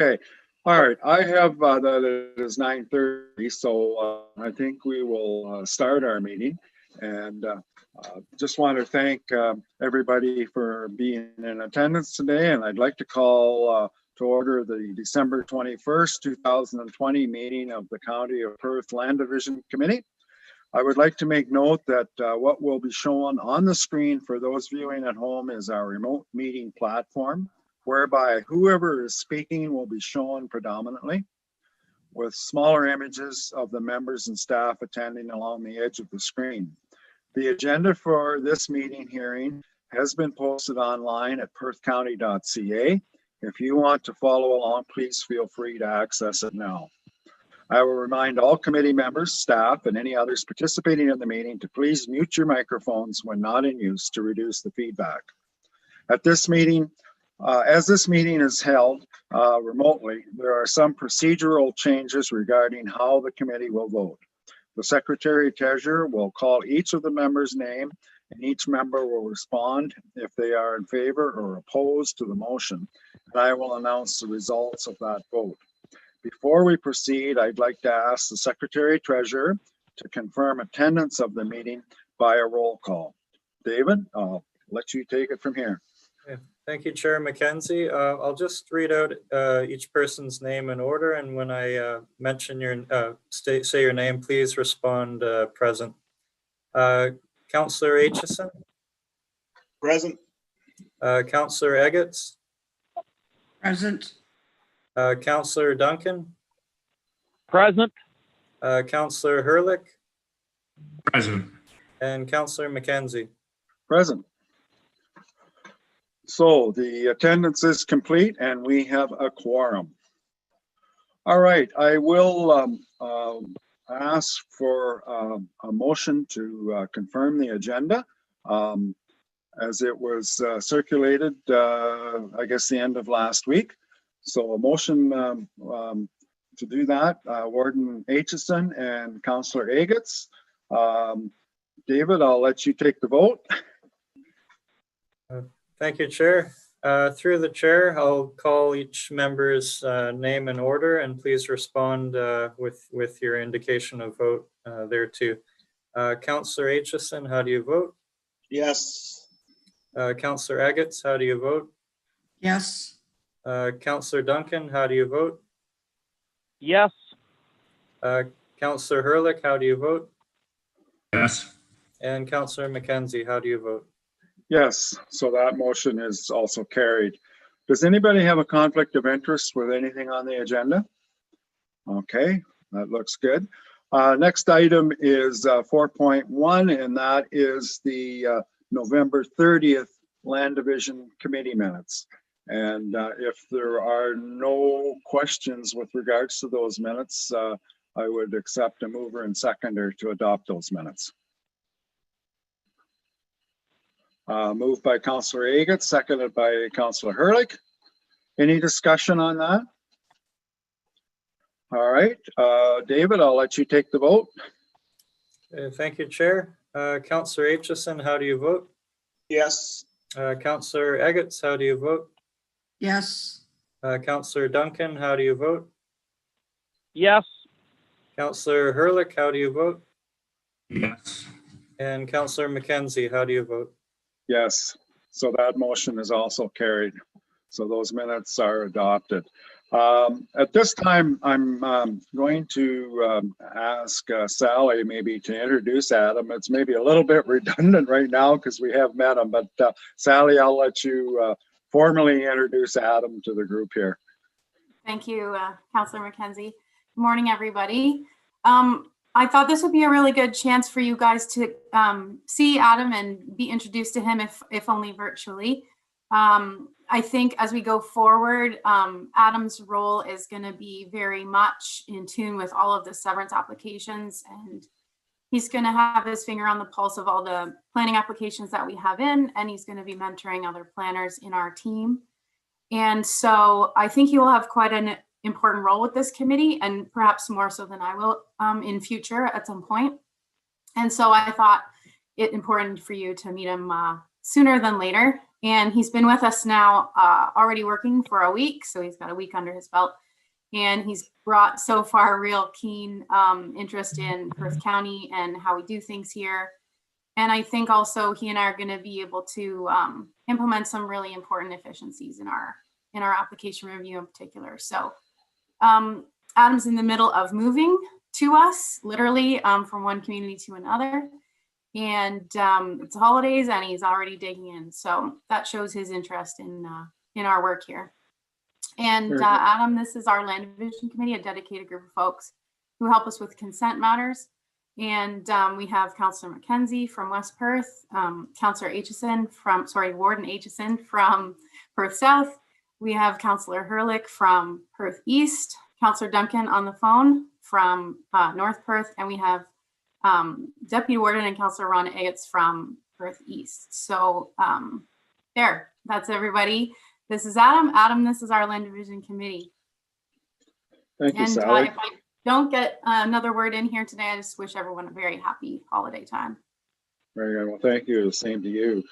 Okay, all right. I have that it is 9:30, so I think we will start our meeting. And just want to thank everybody for being in attendance today. And I'd like to call to order the December 21st, 2020 meeting of the County of Perth Land Division Committee. I would like to make note that what will be shown on the screen for those viewing at home is our remote meeting platform, whereby whoever is speaking will be shown predominantly, with smaller images of the members and staff attending along the edge of the screen. The agenda for this meeting hearing has been posted online at perthcounty.ca. If you want to follow along, please feel free to access it now. I will remind all committee members, staff, and any others participating in the meeting to please mute your microphones when not in use to reduce the feedback. At this meeting, as this meeting is held remotely, there are some procedural changes regarding how the committee will vote. The Secretary Treasurer will call each of the members' name, and each member will respond if they are in favor or opposed to the motion, and I will announce the results of that vote. Before we proceed, I'd like to ask the Secretary Treasurer to confirm attendance of the meeting by a roll call. David, I'll let you take it from here. Okay. Thank you, Chair Mackenzie. I'll just read out each person's name in order, and when I mention your say your name, please respond present. Councillor Aitchison. Present. Councillor Eggets. Present. Councillor Duncan. Present. Councillor Herlick. Present. And Councillor Mackenzie. Present. So the attendance is complete and we have a quorum. All right, I will ask for a motion to confirm the agenda as it was circulated, I guess, the end of last week. So a motion to do that, Warden Aitchison and Councillor Eggets. David, I'll let you take the vote. Thank you, Chair. Through the Chair, I'll call each member's name in order, and please respond with your indication of vote there too. Councillor Aitchison, how do you vote? Yes. Councillor Eggets, how do you vote? Yes. Councillor Duncan, how do you vote? Yes. Councillor Herlick, how do you vote? Yes. And Councillor Mackenzie, how do you vote? Yes, so that motion is also carried. Does anybody have a conflict of interest with anything on the agenda? Okay, that looks good. Next item is 4.1, and that is the November 30th Land Division Committee minutes. And if there are no questions with regards to those minutes, I would accept a mover and seconder to adopt those minutes. Moved by Councillor Eggets, seconded by Councillor Herlick. Any discussion on that? All right, David, I'll let you take the vote. Thank you, Chair. Councillor Aitchison, how do you vote? Yes. Councillor Eggets, how do you vote? Yes. Councillor Duncan, how do you vote? Yes. Councillor Herlick, how do you vote? Yes. And Councillor Mackenzie, how do you vote? Yes, so that motion is also carried. So those minutes are adopted. At this time, I'm going to ask Sally maybe to introduce Adam. It's maybe a little bit redundant right now because we have met him, but Sally, I'll let you formally introduce Adam to the group here. Thank you, Councillor Mackenzie. Good morning, everybody. I thought this would be a really good chance for you guys to see Adam and be introduced to him, if only virtually. I think as we go forward, Adam's role is going to be very much in tune with all of the severance applications, and he's going to have his finger on the pulse of all the planning applications that we have in, and he's going to be mentoring other planners in our team. And so I think he will have quite an important role with this committee, and perhaps more so than I will in future at some point. And so I thought it important for you to meet him sooner than later. And he's been with us now already working for a week. So he's got a week under his belt. And he's brought so far real keen interest in Perth County and how we do things here. And I think also he and I are going to be able to implement some really important efficiencies in our application review in particular. So Adam's in the middle of moving to us, literally from one community to another. And it's holidays and he's already digging in. So that shows his interest in our work here. And Adam, this is our Land Division Committee, a dedicated group of folks who help us with consent matters. And we have Councillor McKenzie from West Perth, Councillor Warden Aitchison from Perth South. We have Councillor Herlick from Perth East, Councillor Duncan on the phone from North Perth, and we have Deputy Warden and Councillor Ron Eggetts from Perth East. So that's everybody. This is Adam. Adam, this is our Land Division Committee. Thank you, And Sally. if I don't get another word in here today, I just wish everyone a very happy holiday time. Very good. Well, thank you. The same to you.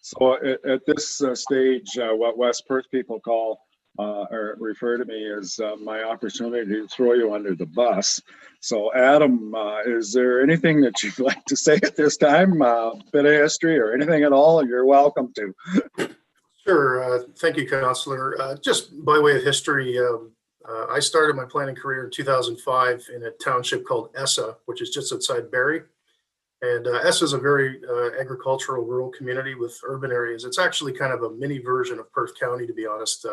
So at this stage, what West Perth people call or refer to me as my opportunity to throw you under the bus. So Adam, is there anything that you'd like to say at this time? Bit of history or anything at all? You're welcome to. Sure. Thank you, Councillor. Just by way of history, I started my planning career in 2005 in a township called Essa, which is just outside Barrie. And Essa is a very agricultural rural community with urban areas. It's actually kind of a mini version of Perth County, to be honest.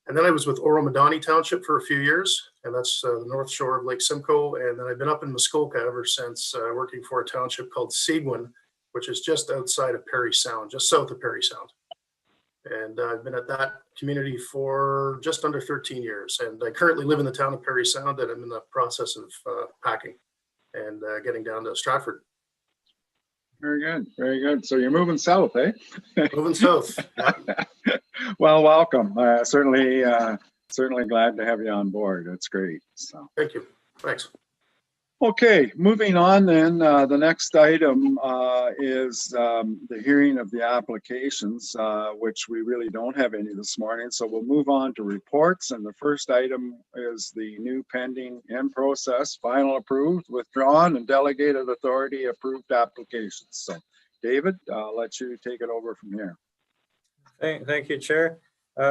And then I was with Oromadani Township for a few years, and that's the north shore of Lake Simcoe. And then I've been up in Muskoka ever since, working for a township called Seguin, which is just outside of Parry Sound, just south of Parry Sound. And I've been at that community for just under 13 years. And I currently live in the town of Parry Sound, and I'm in the process of packing and getting down to Stratford. Very good. Very good. So you're moving south, eh? Moving south. Yeah. Well, welcome. Certainly glad to have you on board. That's great. So. Thank you. Thanks. Okay, moving on then, the next item is the hearing of the applications, which we really don't have any this morning. So we'll move on to reports. And the first item is the new pending in process, final approved, withdrawn, and delegated authority approved applications. So David, I'll let you take it over from here. Thank you, Chair.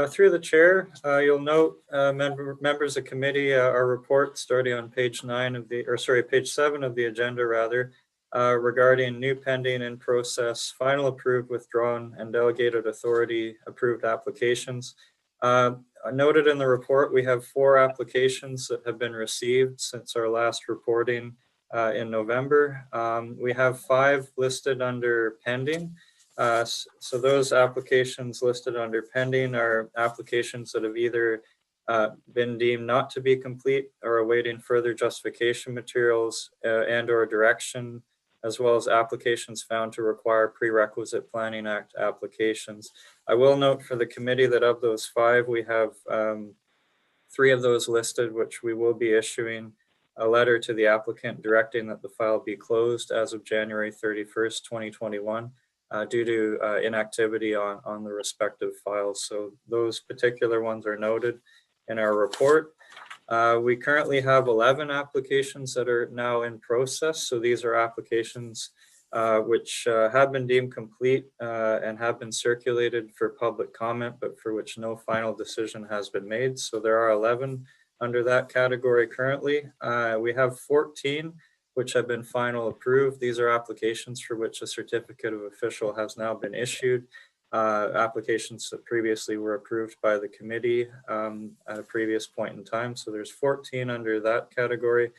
Through the chair, you'll note members of committee, our report starting on page 7 of the agenda rather, regarding new pending in process, final approved, withdrawn, and delegated authority approved applications. Noted in the report, we have 4 applications that have been received since our last reporting in November. We have 5 listed under pending. So those applications listed under pending are applications that have either been deemed not to be complete or awaiting further justification materials and or direction, as well as applications found to require prerequisite Planning Act applications. I will note for the committee that of those 5, we have 3 of those listed, which we will be issuing a letter to the applicant directing that the file be closed as of January 31st, 2021. Due to inactivity on the respective files. So those particular ones are noted in our report. We currently have 11 applications that are now in process. So these are applications which have been deemed complete and have been circulated for public comment, but for which no final decision has been made. So there are 11 under that category currently. We have 14 which have been final approved. These are applications for which a certificate of official has now been issued. Applications that previously were approved by the committee at a previous point in time. So there's 14 under that category.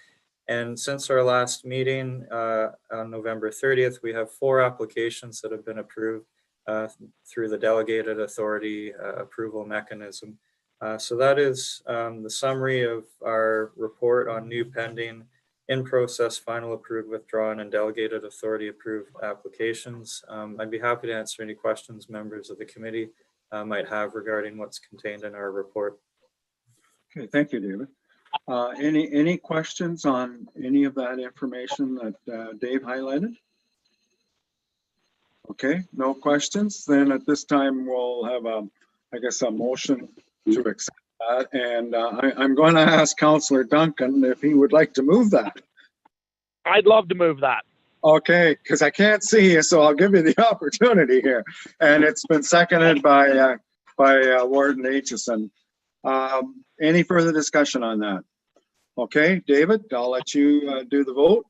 And since our last meeting on November 30th, we have 4 applications that have been approved through the delegated authority approval mechanism. So that is the summary of our report on new pending, in process, final approved, withdrawn, and delegated authority approved applications. I'd be happy to answer any questions members of the committee might have regarding what's contained in our report. Okay, thank you, David. Any questions on any of that information that Dave highlighted? Okay, no questions. Then at this time, we'll have I guess a motion to accept that. And I'm going to ask Councillor Duncan if he would like to move that. I'd love to move that. Okay, because I can't see you, so I'll give you the opportunity here. And it's been seconded by Warden Aitchison. Any further discussion on that? Okay, David, I'll let you do the vote.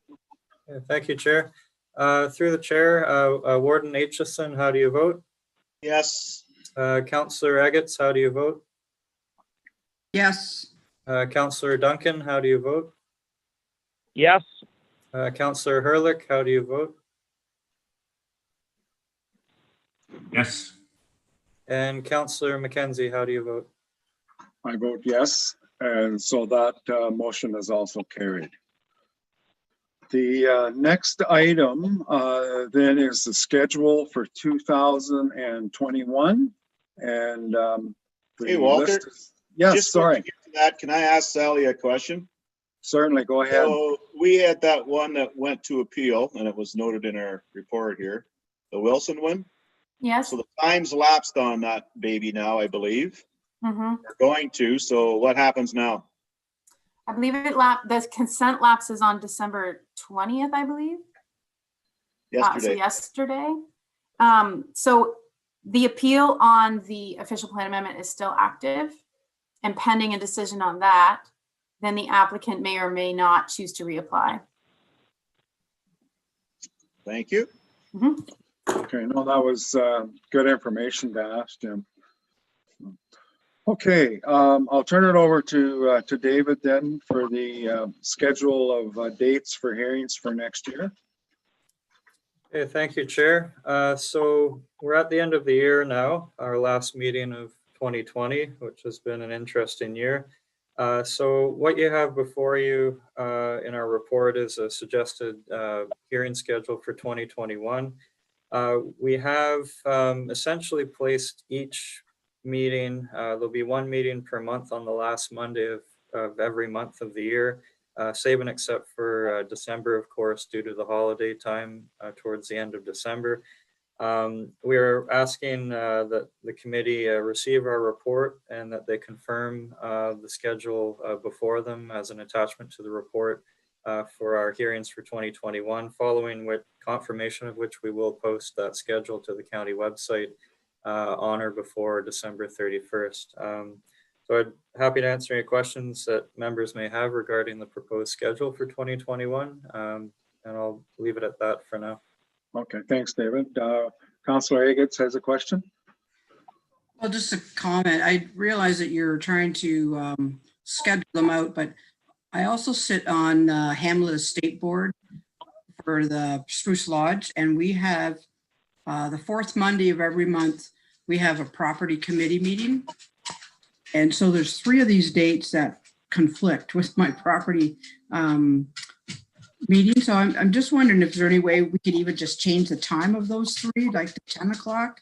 Yeah, thank you, Chair. Through the chair, Warden Aitchison, how do you vote? Yes. Councillor Eggetts, how do you vote? yes, Councillor Duncan, how do you vote? Yes. Councillor Hurlick, how do you vote? Yes. And Councillor Mackenzie, how do you vote? I vote yes, and so that motion is also carried. The next item then is the schedule for 2021. And the Hey, Walter, list is- yes, Just before sorry, we get to that, can I ask Sally a question? certainly, go ahead. So we had that one that went to appeal, and it was noted in our report here, the Wilson one. Yes. So the time's lapsed on that baby now, I believe. Mm-hmm. We're going to, so what happens now? I believe the consent lapses on December 20th, I believe. So Yesterday. yesterday. So the appeal on the official plan amendment is still active, and pending a decision on that, then the applicant may or may not choose to reapply. Thank you. Okay, no, that was good information to ask Jim. Okay, I'll turn it over to David then for the schedule of dates for hearings for next year. Okay, thank you, Chair. So we're at the end of the year now, our last meeting of 2020, which has been an interesting year. So what you have before you in our report is a suggested hearing schedule for 2021. We have essentially placed each meeting, there'll be one meeting per month on the last Monday of every month of the year, save and except for December, of course, due to the holiday time towards the end of December. We're asking that the committee receive our report and that they confirm the schedule before them as an attachment to the report for our hearings for 2021, following with confirmation of which we will post that schedule to the county website on or before December 31st. So I'm happy to answer any questions that members may have regarding the proposed schedule for 2021, and I'll leave it at that for now. Okay, thanks, David. Councillor Eggetts has a question. well, just a comment. I realize that you're trying to schedule them out, but I also sit on Hamlet Estate Board for the Spruce Lodge, and we have the fourth Monday of every month, we have a property committee meeting. And so there's 3 of these dates that conflict with my property meeting. So I'm just wondering if there's any way we could even just change the time of those 3, like to 10 o'clock?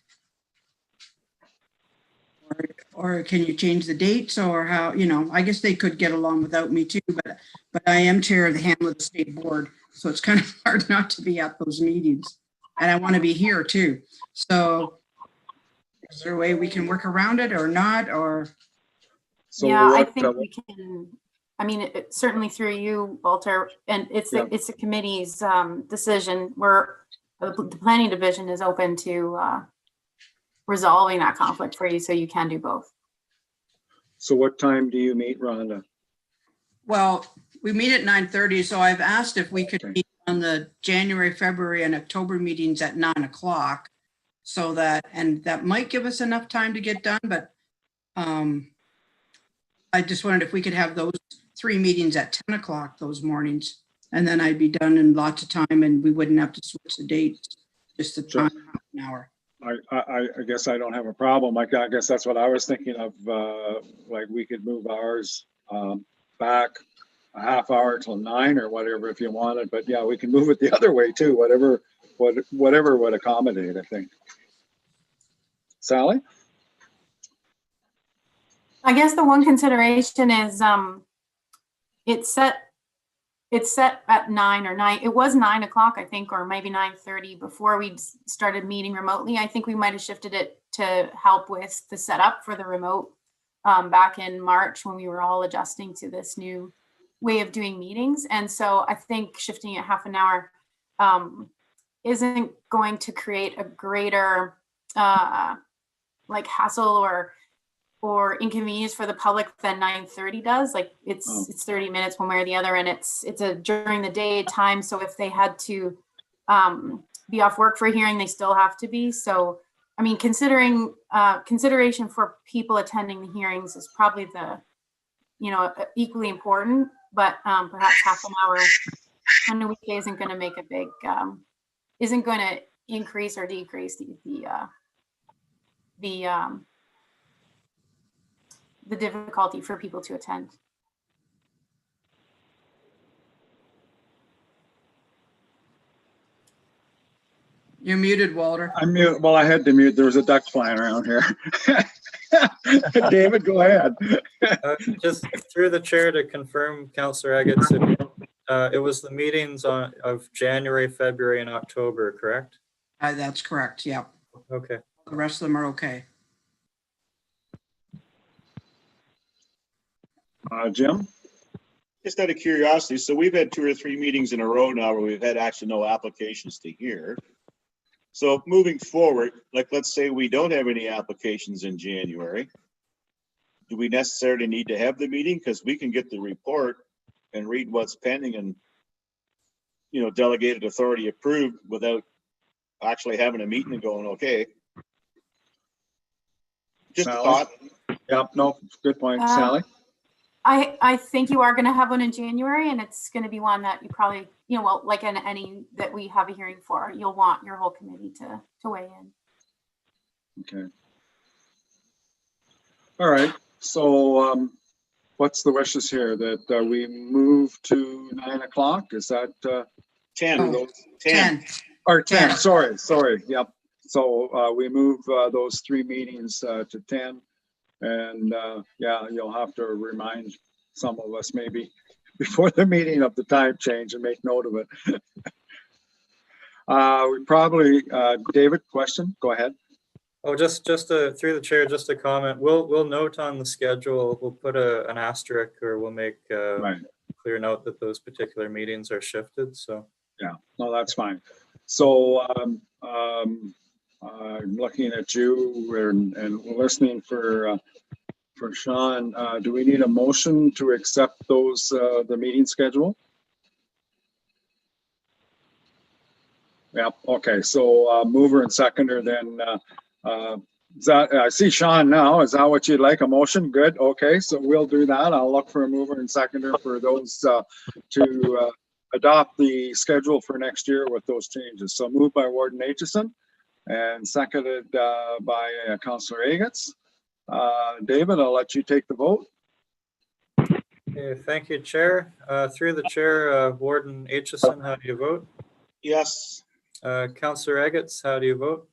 Or can you change the dates, or how, I guess they could get along without me too, but I am chair of the Hamlet State Board, so it's kind of hard not to be at those meetings. And I want to be here too. So is there a way we can work around it or not, or? So Yeah, I what, think we can, I mean, certainly through you, Walter, and it's the committee's decision. The planning division is open to resolving that conflict for you, so you can do both. so what time do you meet, Rhonda? Well, we meet at 9:30, so I've asked if we could Okay. meet on the January, February, and October meetings at 9 o'clock. So that might give us enough time to get done, but I just wondered if we could have those 3 meetings at 10 o'clock those mornings, and then I'd be done in lots of time and we wouldn't have to switch the dates, just the Sure. time, half an hour. I guess I don't have a problem. I guess that's what I was thinking of, like we could move ours back a half hour till 9 or whatever if you wanted, but yeah, we can move it the other way too, whatever would accommodate, I think. Sally? I guess the one consideration is it's it's set at 9 or 9. It was 9 o'clock, I think, or maybe 9:30 before we started meeting remotely. I think we might have shifted it to help with the setup for the remote back in March when we were all adjusting to this new way of doing meetings. And so I think shifting it half an hour isn't going to create a greater like hassle or inconvenience for the public than 9:30 does. Like it's 30 minutes one way or the other, and it's a during the day time. So if they had to be off work for a hearing, they still have to be. So I mean, consideration for people attending the hearings is probably the, equally important, but perhaps half an hour on a weekday isn't going to make a big, isn't going to increase or decrease the difficulty for people to attend. You're muted, Walter. I'm mute. Well, I had to mute. There was a duck flying around here. David, go ahead. Just through the chair to confirm, Councillor Eggetts, it was the meetings of January, February, and October, correct? That's correct. Yeah. Okay. The rest of them are okay. Jim? Just out of curiosity, so we've had 2 or 3 meetings in a row now where we've had actually no applications to hear. So moving forward, like let's say we don't have any applications in January, do we necessarily need to have the meeting? Because we can get the report and read what's pending and, delegated authority approved without actually having a meeting and going, okay. Just a Sally? thought. Yep, no, good point. Sally? I think you are going to have one in January, and it's going to be one that you probably, like in any that we have a hearing for, you'll want your whole committee to weigh in. Okay. All right. So what's the wishes here? That we move to 9 o'clock? Is that 10. 10. or 10? 10. Sorry. Yep. So we move those 3 meetings to 10. And yeah, you'll have to remind some of us maybe before the meeting of the time change and make note of it. We probably, David, question, go ahead. Oh, just through the chair, just a comment. We'll note on the schedule. We'll put an asterisk, or we'll make Right. a clear note that those particular meetings are shifted. So Yeah, no, that's fine. So I'm looking at you and listening for Sean. Do we need a motion to accept those the meeting schedule? Yeah. Okay. So mover and seconder then. Is that, I see Sean now. Is that what you'd like? A motion? Good. Okay. So we'll do that. I'll look for a mover and seconder for those to adopt the schedule for next year with those changes. So moved by Warden Aitchison and seconded by Councillor Eggetts. David, I'll let you take the vote. okay, thank you, Chair. Through the chair, Warden Aitchison, how do you vote? Yes. Councillor Eggetts, how do you vote?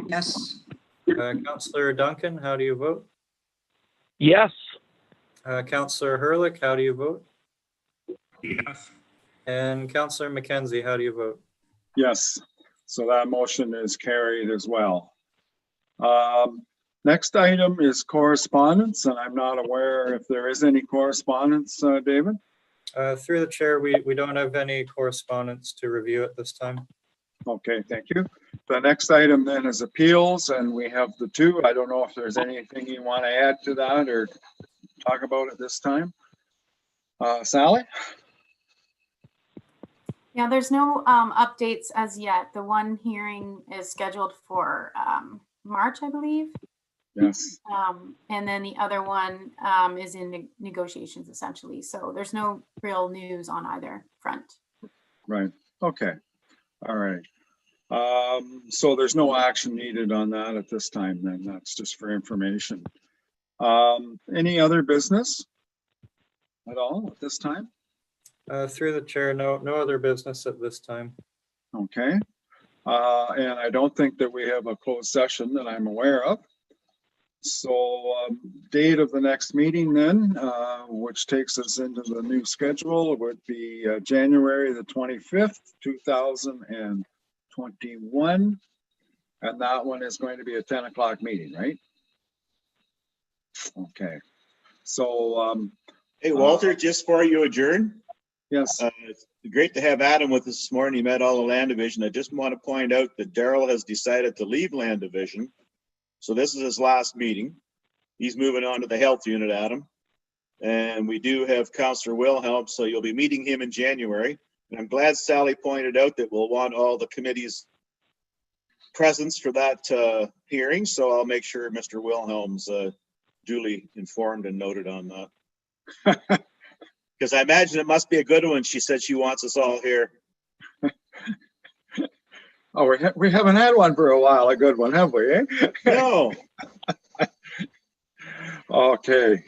Yes. Councillor Duncan, how do you vote? Yes. Councillor Hurlick, how do you vote? Yes. And Councillor Mackenzie, how do you vote? Yes. So that motion is carried as well. Next item is correspondence, and I'm not aware if there is any correspondence, David. Through the chair, we don't have any correspondence to review at this time. Okay, thank you. The next item then is appeals, and we have the 2. I don't know if there's anything you want to add to that or talk about at this time. Sally? Yeah, there's no updates as yet. The one hearing is scheduled for March, I believe. Yes. And then the other one is in negotiations essentially. So there's no real news on either front. Right. Okay. All right. So there's no action needed on that at this time then. That's just for information. Any other business at all at this time? Through the chair, no other business at this time. Okay. And I don't think that we have a closed session that I'm aware of. So date of the next meeting then, which takes us into the new schedule, would be January the 25th, 2021. And that one is going to be a 10 o'clock meeting, right? Okay. So, Hey, Walter, just before you adjourn, yes, it's great to have Adam with us this morning. He met all the land division. I just want to point out that Daryl has decided to leave land division. So this is his last meeting. He's moving on to the health unit, Adam. And we do have Councillor Wilhelm, so you'll be meeting him in January. And I'm glad Sally pointed out that we'll want all the committee's presence for that hearing. So I'll make sure Mr. Wilhelm's duly informed and noted on that. Because I imagine it must be a good one. She said she wants us all here. oh, we haven't had one for a while, a good one, have we? Eh? No. Okay,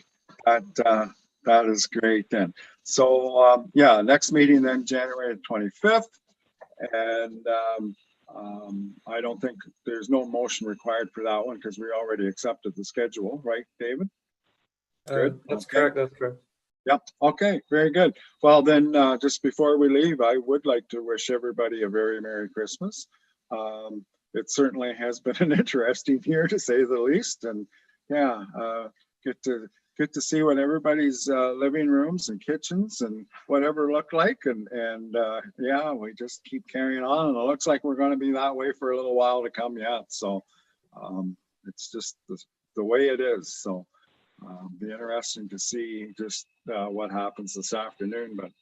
that is great then. So yeah, next meeting then January 25th, and I don't think there's no motion required for that one because we already accepted the schedule, right, David? Good. That's Okay. correct. That's correct. Yep. Okay. Very good. Well, then, just before we leave, I would like to wish everybody a very Merry Christmas. It certainly has been an interesting year, to say the least, and yeah, get to see what everybody's living rooms and kitchens and whatever look like, and yeah, we just keep carrying on, and it looks like we're going to be that way for a little while to come yet. So it's just the way it is. So. Be interesting to see just what happens this afternoon, but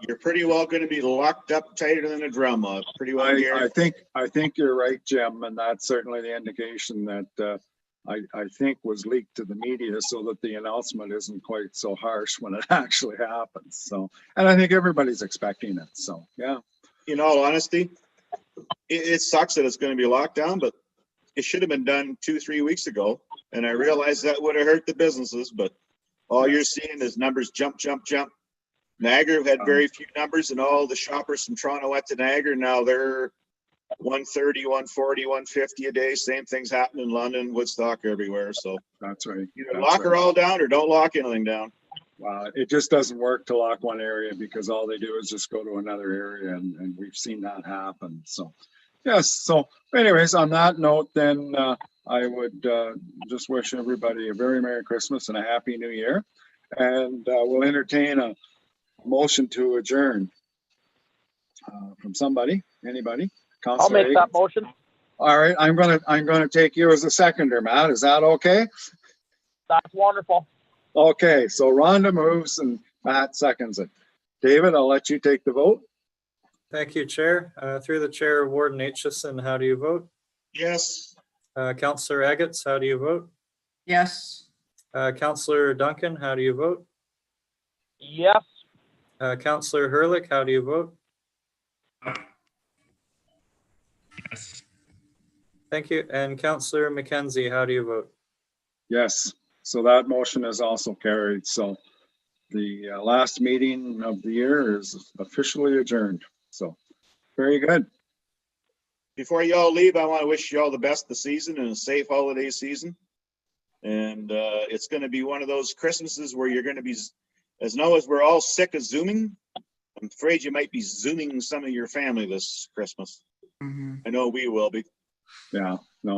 You're pretty well going to be locked up tighter than a drum. Pretty well. I think you're right, Jim, and that's certainly the indication that I think was leaked to the media so that the announcement isn't quite so harsh when it actually happens. So, and I think everybody's expecting it. So, yeah. In all honesty, it sucks that it's going to be locked down, but it should have been done 2-3 weeks ago. And I realize that would have hurt the businesses, but all you're seeing is numbers jump. Niagara had very few numbers, and all the shoppers from Toronto went to Niagara. Now they're 130, 140, 150 a day. Same things happen in London, Woodstock, everywhere. So That's right. either lock her all down or don't lock anything down. Wow, it just doesn't work to lock one area because all they do is just go to another area, and we've seen that happen. So, yes. So, anyways, on that note, then I would just wish everybody a very Merry Christmas and a Happy New Year, and we'll entertain a motion to adjourn from somebody. Anybody? I'll Councillor make that motion. All right, I'm gonna take you as a seconder, Matt. Is that okay? That's wonderful. Okay, so Rhonda moves and Matt seconds it. David, I'll let you take the vote. Thank you, Chair. Through the Chair, Warden Aitchison, how do you vote? Yes. Councillor Agates, how do you vote? Yes. Councillor Duncan, how do you vote? Yes. Councillor Hurlick, how do you vote? Yes. Thank you. And Councillor Mackenzie, how do you vote? Yes, so that motion is also carried. So the last meeting of the year is officially adjourned. So very good. Before you all leave, I want to wish you all the best this season and a safe holiday season. And it's going to be one of those Christmases where you're going to be, as long as we're all sick of Zooming, I'm afraid you might be Zooming some of your family this Christmas. Mhm. I know we will be. Yeah, no,